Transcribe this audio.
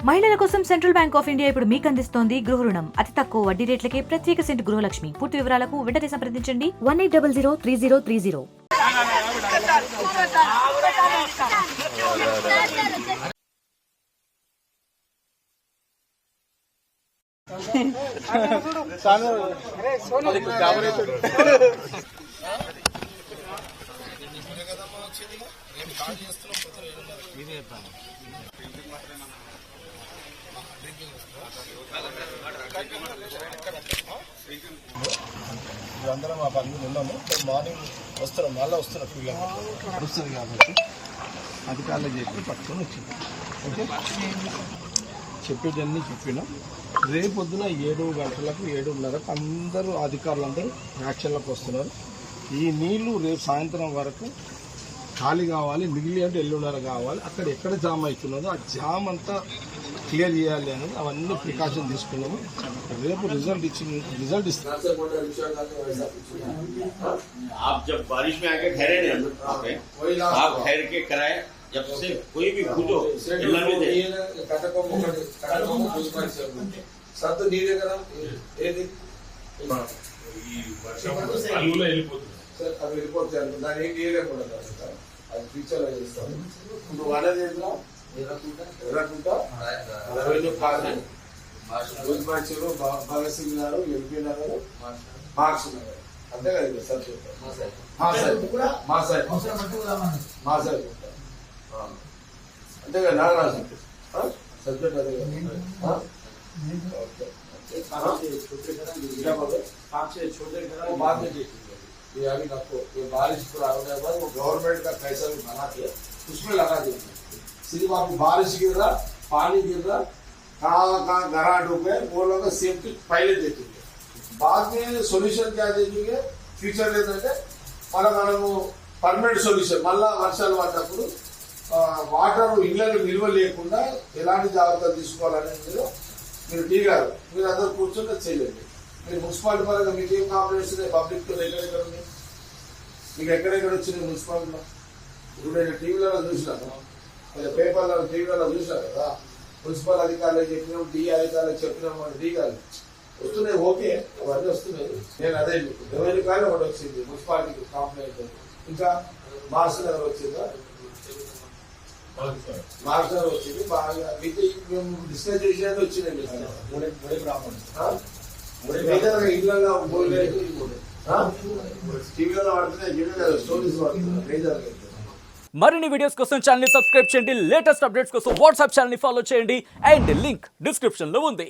మహిళల కోసం central bank of India ఇప్పుడు మీకు అందిస్తోంది గృహ రుణం. అతి తక్కువ వడ్డీ రేట్లకే ప్రత్యేక సెంట్ గృహలక్ష్మి. పూర్తి వివరాలకు వెంటనే సంప్రదించండి 18003030. అందరం ఆ పని ఉన్నాము. మార్నింగ్ వస్తున్నాం, మళ్ళీ వస్తున్నాం. ఫీల్డ్ వస్తుంది కాబట్టి అధికారులు చెప్పి పట్టుకొని వచ్చింది. ఓకే, చెప్పేటన్నీ చెప్పినాం. రేపొద్దున 7 గంటలకు 7:30 అందరూ అధికారులందరూ యాక్షన్లోకి వస్తున్నారు. ఈ నీళ్లు రేపు సాయంత్రం వరకు ఖాళీ కావాలి, మిగిలి అంటే ఎల్లుండర కావాలి. అక్కడ ఎక్కడ జామ్ అవుతున్నదో ఆ జామ్ అంతా క్లియర్ చేయాలి అనేది అవన్నీ ప్రికాషన్ తీసుకున్నాము. రేపు రిజల్ట్ ఇస్తాం. आप जब बारिश में आके ठहरे नहीं, आप ठहर के कराए. जब से कोई भी पूछो సత్తు నీ దగ్గర ఏది సార్ అది వెళ్ళిపోతాను. దాన్ని ఏం చేయలేకుండా అది ఫ్యూచర్ లో చేస్తాను. నువ్వు అనేది ఎర్రకుంటా రెవెన్యూ కాదు, మంచిలో భగత్ సింగ్ గారు, ఎంపీ నగర్, మార్క్స్ నగర్, అంతే కదా సార్ చెప్తారు. మా సైడ్ అంతే కదా నాగరాజు సబ్జెక్ట్ అదే కదా. बाद में ये अभी आपको ये बारिश पूरा होने के बाद वो गवर्नमेंट का पैसा भी बना के उसमें लगा देंगे. सिर्फ आपको बारिश गिर रहा, पानी गिर रहा, कहाँ घरा डूबे वो लोग सेफ्टी पहले देखेंगे. बाद में सॉल्यूशन क्या देखेंगे ఫ్యూచర్ ఏంటంటే మనము పర్మనెంట్ సొల్యూషన్ మళ్ళా వర్షాలు పడ్డప్పుడు వాటర్ ఇళ్లలో నిల్వ లేకుండా ఎలాంటి జాగ్రత్తలు తీసుకోవాలనేది మీరు టీ గారు మీరు అందరూ కూర్చొని చేయండి. మీరు మున్సిపాలిటీ పరంగా మీకు ఏం కాంప్లైంట్స్ ఉన్నాయి, పబ్లిక్ తో ఎక్కడెక్కడ ఉన్నాయి, మీకు ఎక్కడెక్కడ వచ్చినాయి మున్సిపాలిటీలో? ఇప్పుడు నేను టీవీలలో చూసినాను, పేపర్లో టీవీలలో చూసినాను కదా. మున్సిపల్ అధికారులు చెప్పినాం, డి అధికారులు చెప్పినాం, డి గారు వస్తున్నాయి. ఓకే, అవన్నీ వస్తున్నాయి. నేను అదే రెవెన్యూ కానీ ఒకటి వచ్చింది మున్సిపాలిటీకి కంప్లైంట్. ఇంకా మార్క్స్ నగర్ వచ్చిందా? మార్క్స్ నగర్ వచ్చింది. బాగా మీకు మేము డిస్కస్ చేసేది వచ్చినాయి. ఇళ్లలో టీవీలలో పడుతున్నాయి, స్టోరీస్ పడుతున్నాయి మేజర్గా. మరిన్ని వీడియోస్ కోసం ఛానల్ ని సబ్స్క్రైబ్ చేయండి. లేటెస్ట్ అప్డేట్స్ కోసం వాట్సాప్ ఛానల్ ని ఫాలో చేయండి. అండ్ లింక్ డిస్క్రిప్షన్ లో ఉంది.